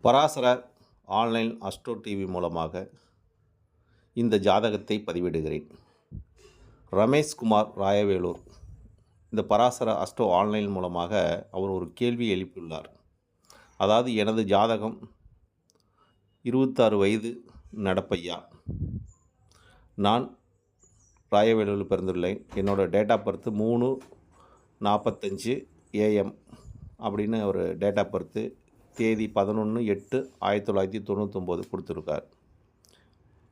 Parasara online astro TV மூலமாக இந்த ஜாதகத்தை பதிவிடுகிறேன். ரமேஷ்குமார் ராயவேலூர் இந்த பராசர அஸ்ட்ரோ ஆன்லைன் மூலமாக அவர் ஒரு கேள்வி எழுப்பியுள்ளார். அதாவது எனது ஜாதகம் 26 வயது நடப்பையா. நான் ராயவேலூரில் பிறந்துள்ளேன். என்னோடய டேட் ஆஃப் பர்த்து 3:45 AM அப்படின்னு ஒரு டேட் ஆஃப் பர்த்து, தேதி 11/8/1999 கொடுத்துருக்கார்.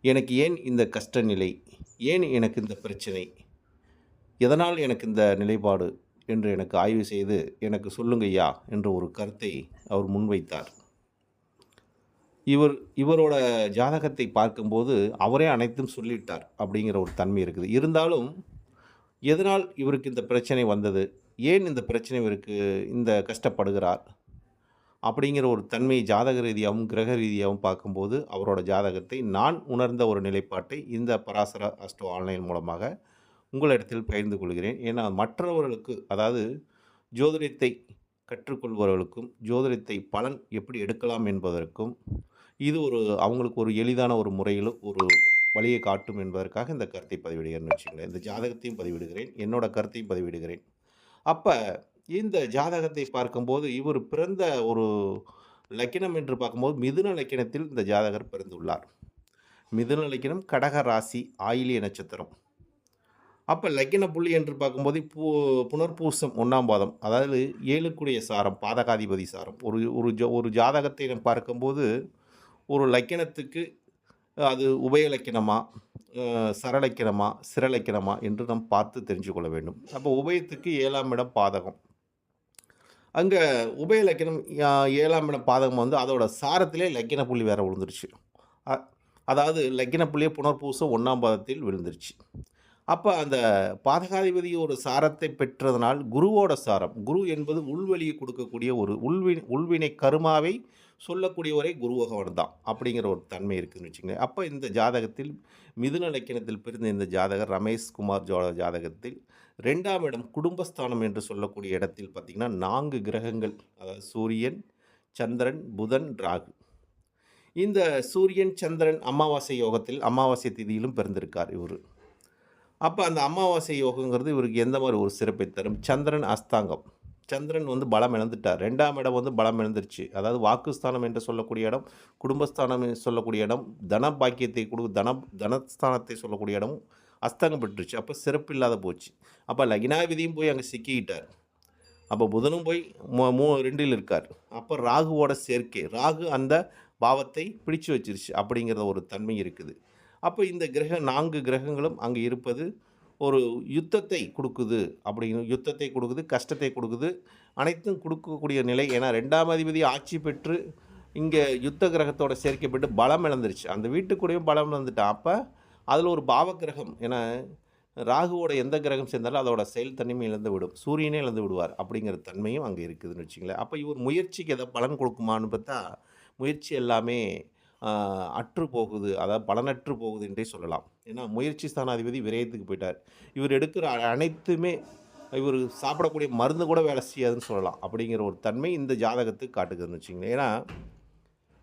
எனக்கு ஏன் இந்த கஷ்ட நிலை, ஏன் எனக்கு இந்த பிரச்சனை, எதனால் எனக்கு இந்த நிலைப்பாடு என்று எனக்கு ஆய்வு செய்து எனக்கு சொல்லுங்கய்யா என்ற ஒரு கருத்தை அவர் முன்வைத்தார். இவரோட ஜாதகத்தை பார்க்கும்போது அவரே அனைத்தும் சொல்லிட்டார் அப்படிங்கிற ஒரு தன்மை இருக்குது. இருந்தாலும் எதனால் இவருக்கு இந்த பிரச்சனை வந்தது, ஏன் இந்த பிரச்சனை இவருக்கு இந்த கஷ்டப்படுகிறார் அப்படிங்கிற ஒரு தன்மை ஜாதக ரீதியாகவும் கிரக ரீதியாகவும் பார்க்கும்போது அவரோட ஜாதகத்தை நான் உணர்ந்த ஒரு நிலைப்பாட்டை இந்த பராசர அஸ்ட்ரோ ஆன்லைன் மூலமாக உங்களிடத்தில் பகிர்ந்து கொள்கிறேன். ஏன்னா மற்றவர்களுக்கு, அதாவது ஜோதிடத்தை கற்றுக்கொள்பவர்களுக்கும் ஜோதிடத்தை பலன் எப்படி எடுக்கலாம் என்பதற்கும் இது அவங்களுக்கு ஒரு எளிதான ஒரு முறையில் ஒரு வழியை காட்டும் என்பதற்காக இந்த கருத்தை பதிவிடுகிறேன்னு வச்சுங்களேன். இந்த ஜாதகத்தையும் பதிவிடுகிறேன், என்னோடய கருத்தையும் பதிவிடுகிறேன். அப்போ இந்த ஜாதகத்தை பார்க்கும்போது இவர் பிறந்த ஒரு லக்கினம் என்று பார்க்கும்போது மிதுன லக்கினத்தில் இந்த ஜாதகர் பிறந்துள்ளார். மிதுன லக்கினம், கடக ராசி, ஆயிலிய நட்சத்திரம். அப்போ லக்கின புள்ளி என்று பார்க்கும்போது புனர்பூசம் 1ஆம் பாதம், அதாவது 7க்குடைய சாரம், பாதகாதிபதி சாரம். ஒரு ஜாதகத்தை நம்ம பார்க்கும்போது ஒரு லக்கினத்துக்கு அது உபயலக்கினமா, சரலக்கினமா, சிரலக்கினமா என்று நாம் பார்த்து தெரிஞ்சு கொள்ள வேண்டும். அப்போ உபயத்துக்கு 7ஆம் இடம் பாதகம். அங்கே உபய லக்கினம் 7ஆம் இடம் பாதகம் வந்து அதோட சாரத்திலே லக்கின புள்ளி வேறு விழுந்துருச்சு. அதாவது லக்கின புள்ளியே புனர்பூசம் 1ஆம் பாதத்தில் விழுந்துருச்சு. அப்போ அந்த பாதகாதிபதி ஒரு சாரத்தை பெற்றதனால் குருவோட சாரம், குரு என்பது உள்வெளியை கொடுக்கக்கூடிய ஒரு உள்வினை கருமாவை சொல்லக்கூடிய ஒரே குரு பகவான் தான் அப்படிங்கிற ஒரு தன்மை இருக்குதுன்னு வச்சுக்கோங்க. அப்போ இந்த ஜாதகத்தில் மிதுன லக்கினத்தில் பிறந்த இந்த ஜாதகர் ரமேஷ்குமார் ஜாதகத்தில் 2ஆம் இடம் குடும்பஸ்தானம் என்று சொல்லக்கூடிய இடத்தில் பார்த்திங்கன்னா 4 கிரகங்கள், அதாவது சூரியன், சந்திரன், புதன், ராகு. இந்த சூரியன் சந்திரன் அமாவாசை யோகத்தில் அமாவாசை திதியிலும் பிறந்திருக்கார் இவர். அப்போ அந்த அமாவாசை யோகங்கிறது இவருக்கு எந்த மாதிரி ஒரு சிறப்பை தரும்? சந்திரன் அஸ்தாங்கம், சந்திரன் வந்து பலம் இழந்துட்டார். 2ஆம் இடம் வந்து பலம் இழந்துருச்சு. அதாவது வாக்குஸ்தானம் என்று சொல்லக்கூடிய இடம், குடும்பஸ்தானம் சொல்லக்கூடிய இடம், தன பாக்கியத்தை தனஸ்தானத்தை சொல்லக்கூடிய இடம் அஸ்தங்கம் பெற்றுச்சு. அப்போ சிறப்பு இல்லாத போச்சு. அப்போ லக்னாதிபதியும் போய் அங்கே சிக்கிக்கிட்டார். அப்போ புதனும் போய் 2இல் இருக்கார். அப்போ ராகுவோட சேர்க்கை, ராகு அந்த பாவத்தை பிடிச்சு வச்சிருச்சு அப்படிங்கிற ஒரு தன்மை இருக்குது. அப்போ இந்த 4 கிரகங்களும் அங்கே இருப்பது ஒரு யுத்தத்தை கொடுக்குது, யுத்தத்தை கொடுக்குது, கஷ்டத்தை கொடுக்குது, அனைத்தும் கொடுக்கக்கூடிய நிலை. ஏன்னா 2ஆம் அதிபதி ஆட்சி பெற்று இங்கே யுத்த கிரகத்தோட சேர்க்கப்பட்டு பலம் இழந்துருச்சு. அந்த வீட்டுக்குள்ளேயும் பலம் இழந்துட்டான். அப்போ அதில் ஒரு பாவ கிரகம், ஏன்னா ராகுவோட எந்த கிரகம் சேர்ந்தாலும் அதோட செயல் தன்மை இழந்து விடும், சூரியனே இழந்து விடுவார் அப்படிங்கிற தன்மையும் அங்கே இருக்குதுன்னு வச்சுங்களேன். அப்போ இவர் முயற்சிக்கு எதாவது பலன் கொடுக்குமான்னு பார்த்தா முயற்சி எல்லாமே அற்று போகுது, அதாவது பலனற்று போகுது என்றே சொல்லலாம். ஏன்னா முயற்சி ஸ்தானாதிபதி விரயத்துக்கு போயிட்டார். இவர் எடுக்கிற அனைத்துமே, இவர் சாப்பிடக்கூடிய மருந்து கூட வேலை செய்யாதுன்னு சொல்லலாம். அப்படிங்கிற ஒரு தன்மை இந்த ஜாதகத்துக்கு காட்டுக்குதுன்னு வச்சுங்களேன். ஏன்னா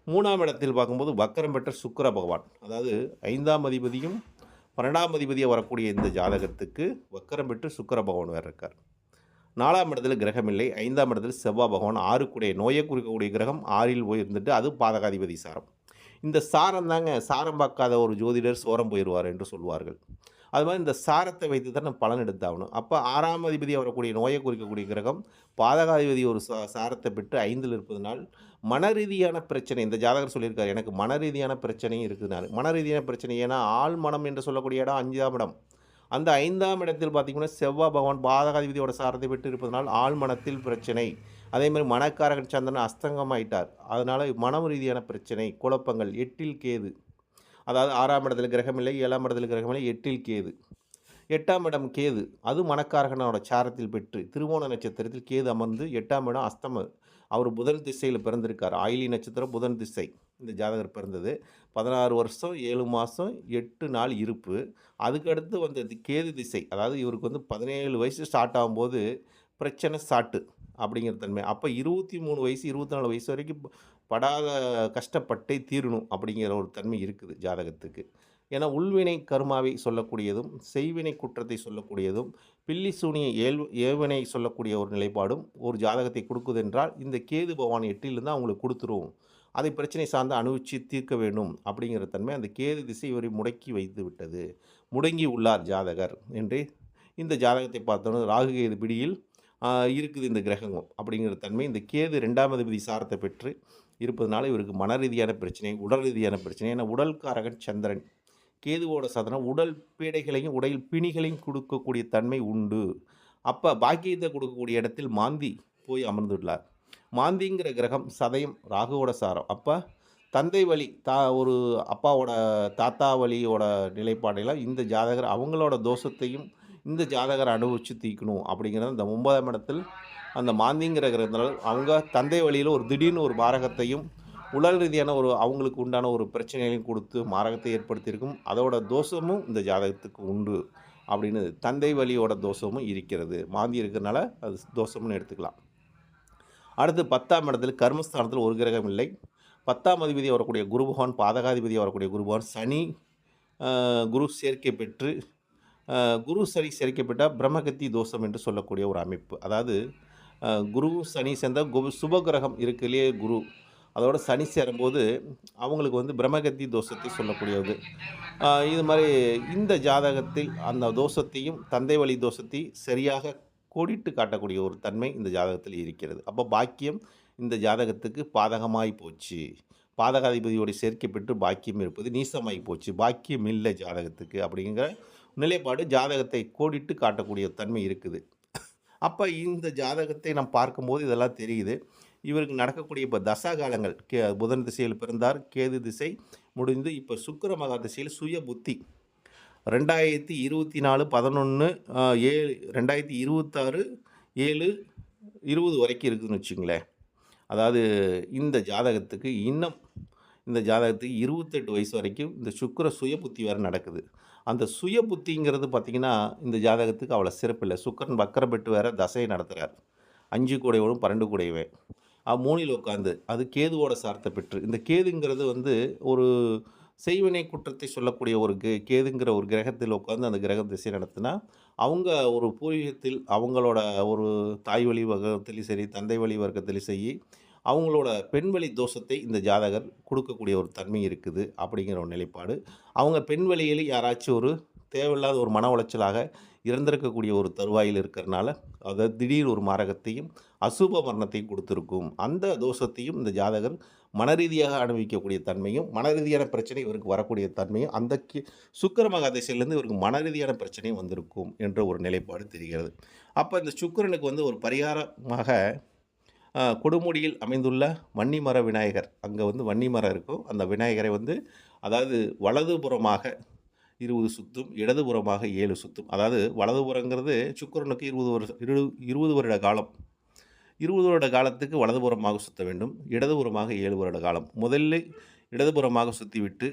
3ஆம் இடத்தில் பார்க்கும்போது வக்கரம் பெற்ற சுக்கிர பகவான், அதாவது 5ஆம் அதிபதியும் 12ஆம் அதிபதியாக வரக்கூடிய இந்த ஜாதகத்துக்கு வக்கரம் பெற்று சுக்கிர பகவான் வேறு இருக்கார். 4ஆம் இடத்துல கிரகம் இல்லை. 5ஆம் இடத்துல செவ்வாய் பகவான், 6க்குடைய நோயை குறிக்கக்கூடிய கிரகம் 6இல் போய் இருந்துட்டு அது பாதகாதிபதி சாரம். இந்த சாரம் தாங்க, சாரம் பார்க்காத ஒரு ஜோதிடர் சோரம் போயிடுவார் என்று சொல்வார்கள். அது மாதிரி இந்த சாரத்தை வைத்து தான் நம்ம பலன் எடுத்தாகணும். அப்போ 6ஆம் அதிபதியாக வரக்கூடிய நோயை குறிக்கக்கூடிய கிரகம் பாதகாதிபதி ஒரு சாரத்தை பெற்று 5இல் இருப்பதனால் மன ரீதியான பிரச்சனை, இந்த ஜாதகர் சொல்லியிருக்கார், எனக்கு மன ரீதியான பிரச்சனையும் இருக்குதுனால. மன ரீதியான பிரச்சனை, ஏன்னா ஆள் மனம் என்று சொல்லக்கூடிய இடம் 5ஆம் இடம். அந்த 5ஆம் இடத்தில் பார்த்திங்கன்னா செவ்வாய் பகவான் பாதகாதிபதியோட சாரத்தை பெற்று இருப்பதனால் ஆள் மனத்தில் பிரச்சனை. அதேமாதிரி மனக்காரகன் சந்திரன் அஸ்தங்கமாயிட்டார். அதனால் மனம் ரீதியான பிரச்சனை, குழப்பங்கள். 8இல் கேது, அதாவது 6ஆம் இடத்துல கிரகம் இல்லை, 7ஆம் இடத்துல கிரகம் இல்லை, 8இல் கேது. 8ஆம் இடம் கேது, அது மனக்காரகனோட சாரத்தில் பெற்று திருவோண நட்சத்திரத்தில் கேது அமர்ந்து 8ஆம் இடம் அஸ்தம. அவர் புதன் திசையில் பிறந்திருக்கார். ஆயிலி நட்சத்திரம் புதன் திசை இந்த ஜாதகர் பிறந்தது. 16 வருஷம் 7 மாதம் 8 நாள் இருப்பு. அதுக்கடுத்து வந்தது கேது திசை. அதாவது இவருக்கு வந்து 17 வயசு ஸ்டார்ட் ஆகும்போது பிரச்சனை ஸ்டார்ட்டு. அப்படிங்கிற தன்மை. அப்போ 23 வயசு 24 வயசு வரைக்கும் படாத கஷ்டப்பட்டே தீரணும் அப்படிங்கிற ஒரு தன்மை இருக்குது ஜாதகத்துக்கு. ஏன்னா உள்வினை கர்மாவை சொல்லக்கூடியதும், செய்வினை குற்றத்தை சொல்லக்கூடியதும், பில்லி சூனிய ஏவனை சொல்லக்கூடிய ஒரு நிலைப்பாடும் ஒரு ஜாதகத்தை கொடுக்குதென்றால், இந்த கேது பகவான் 8லிருந்து அவங்களுக்கு கொடுத்துரும். அதை பிரச்சனை சார்ந்து அனுபவிச்சு தீர்க்க வேண்டும் அப்படிங்கிற தன்மை அந்த கேது திசை இவரை முடக்கி வைத்து விட்டது. முடங்கி உள்ளார் ஜாதகர் என்று இந்த ஜாதகத்தை பார்த்தோன்னா ராகு கேது பிடியில் இருக்குது இந்த கிரகங்கள் அப்படிங்கிற தன்மை. இந்த கேது 2ஆம் அதிபதி சாரத்தை பெற்று இருப்பதனால இவருக்கு மன ரீதியான பிரச்சனை, உடல் ரீதியான பிரச்சனை. ஏன்னா உடல்காரகன் சந்திரன். கேதுவோட சாதனம் உடல் பீடைகளையும் உடல் பிணிகளையும் கொடுக்கக்கூடிய தன்மை உண்டு. அப்போ பாக்கியத்தை கொடுக்கக்கூடிய இடத்தில் மாந்தி போய் அமர்ந்துள்ளார். மாந்திங்கிற கிரகம் சதயம் ராகுவோட சாரம். அப்போ தந்தை வழி ஒரு அப்பாவோட தாத்தா வழியோட நிலைப்பாடையில் இந்த ஜாதகர் அவங்களோட தோஷத்தையும் இந்த ஜாதகரை அனுபவித்து தீர்க்கணும் அப்படிங்கிறது இந்த 9ஆம் இடத்தில் அந்த மாந்திங்கிற கிரகத்தினால் அவங்க தந்தை வழியில் ஒரு திடீர்னு ஒரு பாரகத்தையும் உடல் ரீதியான ஒரு அவங்களுக்கு உண்டான ஒரு பிரச்சனைகளையும் கொடுத்து மாரகத்தை ஏற்படுத்தியிருக்கும். அதோட தோஷமும் இந்த ஜாதகத்துக்கு உண்டு அப்படின்னு தந்தை வழியோட தோஷமும் இருக்கிறது. மாந்தி இருக்கிறதுனால அது தோஷம்னு எடுத்துக்கலாம். அடுத்து 10ஆம் இடத்தில் கர்மஸ்தானத்தில் ஒரு கிரகம் இல்லை. 10ஆம் அதிபதி வரக்கூடிய குரு பகவான், பாதகாதிபதி வரக்கூடிய குரு பகவான், சனி குரு சேர்க்கை பெற்று குரு சனி சேர்க்கை பெற்றால் பிரம்மகத்தி தோஷம் என்று சொல்லக்கூடிய ஒரு அமைப்பு. அதாவது குரு சனி சேர்ந்தால் சுபகிரகம் இருக்கு இல்லையே குரு, அதோட சனி சேரும்போது அவங்களுக்கு வந்து பிரம்மகத்தி தோஷத்தை சொல்லக்கூடியது. இது மாதிரி இந்த ஜாதகத்தில் அந்த தோஷத்தையும் தந்தை வழி தோஷத்தை சரியாக கோடிட்டு காட்டக்கூடிய ஒரு தன்மை இந்த ஜாதகத்தில் இருக்கிறது. அப்போ பாக்கியம் இந்த ஜாதகத்துக்கு பாதகமாகி போச்சு. பாதகாதிபதியோடு சேர்க்கை பெற்று பாக்கியம் இருப்பது நீசமாகி போச்சு, பாக்கியம் இல்லை ஜாதகத்துக்கு அப்படிங்கிற நிலைப்பாடு ஜாதகத்தை கோடிட்டு காட்டக்கூடிய தன்மை இருக்குது. அப்போ இந்த ஜாதகத்தை நாம் பார்க்கும்போது இதெல்லாம் தெரியுது. இவருக்கு நடக்கக்கூடிய இப்போ தசா காலங்கள் புதன் திசையில் பிறந்தார், கேது திசை முடிந்து இப்போ சுக்கிர மகா திசையில் சுய புத்தி 2024 11 7 2026 7 20 வரைக்கும் இருக்குதுன்னு வச்சுங்களேன். அதாவது இந்த ஜாதகத்துக்கு இன்னும் இந்த ஜாதகத்துக்கு 28 வயசு வரைக்கும் இந்த சுக்கிர சுய புத்தி வேறு நடக்குது. அந்த சுய புத்திங்கிறது பார்த்திங்கன்னா இந்த ஜாதகத்துக்கு அவ்வளோ சிறப்பில்லை. சுக்கிரன் வக்கரம் பெற்று வேறு தசையை நடத்துகிறார். 5 கூடையோடும் 12 கூடையவே 3ல் உட்காந்து அது கேதுவோட சார்த்தை பெற்று. இந்த கேதுங்கிறது வந்து ஒரு செய்வினை குற்றத்தை சொல்லக்கூடிய ஒரு கேதுங்கிற ஒரு கிரகத்தில் உட்காந்து அந்த கிரகம் திசை நடத்தினா அவங்க ஒரு பூர்வீகத்தில் அவங்களோட ஒரு தாய் வழி வர்க்கத்திலையும் சரி தந்தை வழி வர்க்கத்திலையும் சரி அவங்களோட பெண் வழி தோஷத்தை இந்த ஜாதகர் கொடுக்கக்கூடிய ஒரு தன்மை இருக்குது அப்படிங்கிற ஒரு நிலைப்பாடு. அவங்க பெண் வழியில் யாராச்சும் ஒரு தேவையில்லாத ஒரு மன உளைச்சலாக இறந்திருக்கக்கூடிய ஒரு தருவாயில் இருக்கிறனால அதை திடீர் ஒரு மாரகத்தையும் அசுப மரணத்தையும் கொடுத்துருக்கும். அந்த தோஷத்தையும் இந்த ஜாதகர் மனரீதியாக அனுபவிக்கக்கூடிய தன்மையும் மனரீதியான பிரச்சனை இவருக்கு வரக்கூடிய தன்மையும் அந்த சுக்கிர மகா திசையிலேருந்து இவருக்கு மனரீதியான பிரச்சனையும் வந்திருக்கும் என்ற ஒரு நிலைப்பாடு தெரிகிறது. அப்போ இந்த சுக்கிரனுக்கு வந்து ஒரு பரிகாரமாக கொடுமுடியில் அமைந்துள்ள வன்னிமர விநாயகர், அங்கே வந்து வன்னிமரம் இருக்கும். அந்த விநாயகரை வந்து அதாவது வலதுபுறமாக 20 சுத்தும், இடதுபுறமாக 7 சுத்தும். அதாவது வலதுபுறங்கிறது சுக்கிரனுக்கு 20 வருட காலம். 20 வருட காலத்துக்கு வலதுபுறமாக சுற்ற வேண்டும், இடதுபுறமாக 7 வருட காலம். முதல்ல இடதுபுறமாக சுற்றிவிட்டு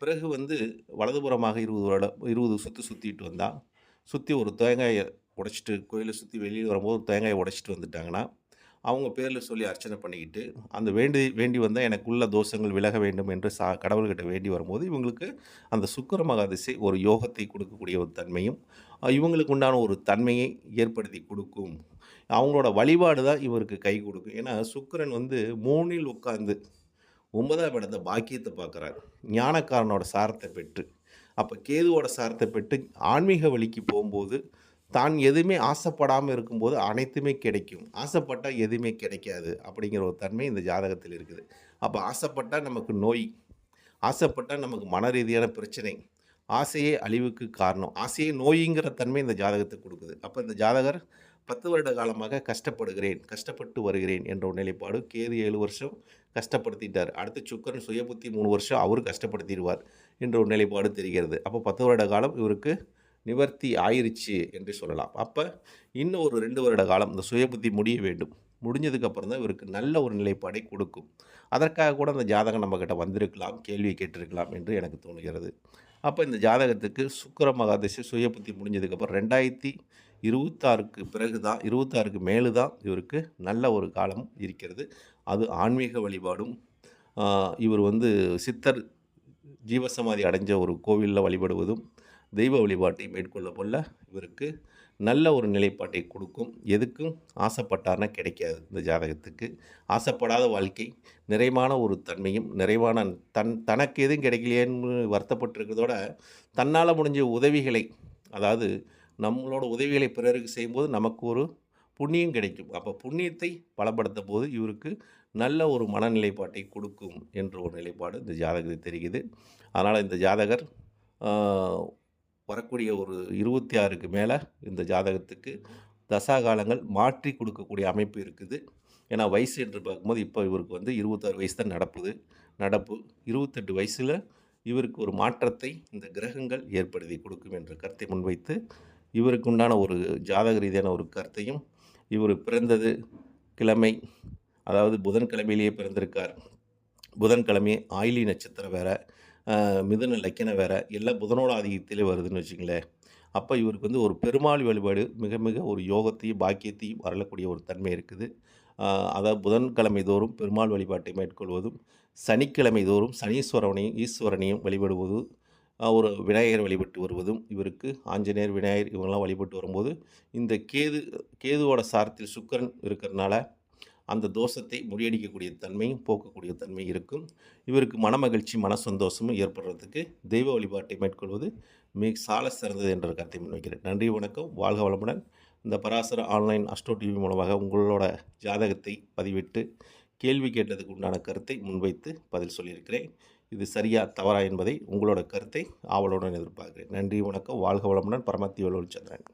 பிறகு வந்து வலதுபுறமாக 20 சுற்று சுற்றிட்டு வந்தால் சுற்றி ஒரு தேங்காயை உடைச்சிட்டு கோயிலை சுற்றி வெளியில் வரும்போது ஒரு தேங்காயை உடைச்சிட்டு வந்துட்டாங்கன்னா அவங்க பேரில் சொல்லி அர்ச்சனை பண்ணிக்கிட்டு அந்த வேண்டி வந்தால் எனக்குள்ள தோஷங்கள் விலக வேண்டும் என்று கடவுள்கிட்ட வேண்டி வரும்போது இவங்களுக்கு அந்த சுக்கிர மகா திசை ஒரு யோகத்தை கொடுக்கக்கூடிய ஒரு தன்மையும் இவங்களுக்கு உண்டான ஒரு தன்மையை ஏற்படுத்தி கொடுக்கும். அவங்களோட வழிபாடு தான் இவருக்கு கை கொடுக்கும். ஏன்னா சுக்கிரன் வந்து 3ல் உட்கார்ந்து 9ஆம் இடத்த பாக்கியத்தை பார்க்குறார், ஞானக்காரனோட சாரத்தை பெற்று. அப்போ கேதுவோட சாரத்தை பெற்று ஆன்மீக வழிக்கு போகும்போது தான் எதுவுமே ஆசைப்படாமல் இருக்கும்போது அனைத்துமே கிடைக்கும், ஆசைப்பட்டால் எதுவுமே கிடைக்காது அப்படிங்கிற ஒரு தன்மை இந்த ஜாதகத்தில் இருக்குது. அப்போ ஆசைப்பட்டால் நமக்கு நோய், ஆசைப்பட்டால் நமக்கு மன ரீதியான பிரச்சனை, ஆசையே அழிவுக்கு காரணம், ஆசையே நோய்ங்கிற தன்மை இந்த ஜாதகத்துக்கு கொடுக்குது. அப்போ இந்த ஜாதகர் 10 வருட காலமாக கஷ்டப்பட்டு வருகிறேன் என்ற ஒரு நிலைப்பாடு. கேது 7 வருஷம் கஷ்டப்படுத்திட்டார். அடுத்து சுக்கிரன் சுயபுத்தி 3 வருஷம் அவர் கஷ்டப்படுத்திடுவார் என்ற ஒரு நிலைப்பாடு தெரிகிறது. அப்போ 10 வருட காலம் இவருக்கு நிவர்த்தி ஆயிருச்சு என்று சொல்லலாம். அப்போ இன்னும் ஒரு 2 வருட காலம் இந்த சுயபுத்தி முடிய வேண்டும். முடிஞ்சதுக்கப்புறம் தான் இவருக்கு நல்ல ஒரு நிலைப்பாடை கொடுக்கும். அதற்காக கூட அந்த ஜாதகம் நம்மக்கிட்ட வந்திருக்கலாம், கேள்வி கேட்டிருக்கலாம் என்று எனக்கு தோணுகிறது. அப்போ இந்த ஜாதகத்துக்கு சுக்கிர மகாதிசை சுயபுத்தி முடிஞ்சதுக்கப்புறம் 26க்கு பிறகு தான் 26க்கு மேலு தான் இவருக்கு நல்ல ஒரு காலம் இருக்கிறது. அது ஆன்மீக வழிபாடும், இவர் வந்து சித்தர் ஜீவசமாதி அடைஞ்ச ஒரு கோவிலில் வழிபடுவதும், தெய்வ வழிபாட்டை மேற்கொள்ள இவருக்கு நல்ல ஒரு நிலைப்பாட்டை கொடுக்கும். எதுக்கும் ஆசைப்பட்டார்னா கிடைக்காது இந்த ஜாதகத்துக்கு. ஆசைப்படாத வாழ்க்கை, நிறைவான ஒரு தன்மையும், நிறைவான தனக்கு எதுவும் கிடைக்கலையேன்னு வருத்தப்பட்டுருக்கிறதோட, தன்னால் முடிஞ்ச உதவிகளை, அதாவது நம்மளோட உதவிகளை பிறருக்கு செய்யும்போது நமக்கு ஒரு புண்ணியம் கிடைக்கும். அப்போ புண்ணியத்தை பலப்படுத்தும் போது இவருக்கு நல்ல ஒரு மனநிலைப்பாட்டை கொடுக்கும் என்ற ஒரு நிலைப்பாடு இந்த ஜாதகத்தில் தெரியுது. அதனால் இந்த ஜாதகர் வரக்கூடிய ஒரு 26க்கு மேலே இந்த ஜாதகத்துக்கு தசாகாலங்கள் மாற்றி கொடுக்கக்கூடிய அமைப்பு இருக்குது. ஏன்னா வயசு என்று பார்க்கும்போது இப்போ இவருக்கு வந்து 26 வயசு தான் நடப்பு 28 வயசில் இவருக்கு ஒரு மாற்றத்தை இந்த கிரகங்கள் ஏற்படுத்தி கொடுக்கும் என்ற கருத்தை முன்வைத்து, இவருக்கு உண்டான ஒரு ஜாதக ரீதியான ஒரு கருத்தையும், இவர் பிறந்தது கிழமை, அதாவது புதன்கிழமையிலேயே பிறந்திருக்கார். புதன்கிழமை ஆயிலி நட்சத்திரம் வேறு, மிதுன லக்கணம் வேறு, எல்லாம் புதனோட ஆதிக்கத்திலே வருதுன்னு வச்சுங்களேன். அப்போ இவருக்கு வந்து ஒரு பெருமாள் வழிபாடு மிக மிக ஒரு யோகத்தையும் பாக்கியத்தையும் வரக்கூடிய ஒரு தன்மை இருக்குது. அதாவது புதன்கிழமை தோறும் பெருமாள் வழிபாட்டை மேற்கொள்வதும், சனிக்கிழமை தோறும் சனீஸ்வரனையும் ஈஸ்வரனையும் வழிபடுவதும், ஒரு விநாயகர் வழிபட்டு வருவதும், இவருக்கு ஆஞ்சநேயர், விநாயகர் இவங்கெல்லாம் வழிபட்டு வரும்போது, இந்த கேதுவோட சாரத்தில் சுக்கிரன் இருக்கிறனால அந்த தோஷத்தை முறியடிக்கக்கூடிய தன்மையும் போக்கக்கூடிய தன்மை இருக்கும். இவருக்கு மனமகிழ்ச்சி, மன சந்தோஷமும் ஏற்படுறதுக்கு தெய்வ வழிபாட்டை மேற்கொள்வது மிக சால சிறந்தது என்ற கருத்தை முன்வைக்கிறேன். நன்றி, வணக்கம், வாழ்க வளமுடன். இந்த பராசர ஆன்லைன் அஸ்ட்ரோ டிவி மூலமாக உங்களோட ஜாதகத்தை பதிவிட்டு கேள்வி கேட்டதுக்கு உண்டான கருத்தை முன்வைத்து பதில் சொல்லியிருக்கிறேன். இது சரியா தவறா என்பதை உங்களோட கருத்தை ஆவலுடன் எதிர்பார்க்கிறேன். நன்றி, வணக்கம், வாழ்க வளமுடன். பரமத்தி வேலூர் சந்திரன்.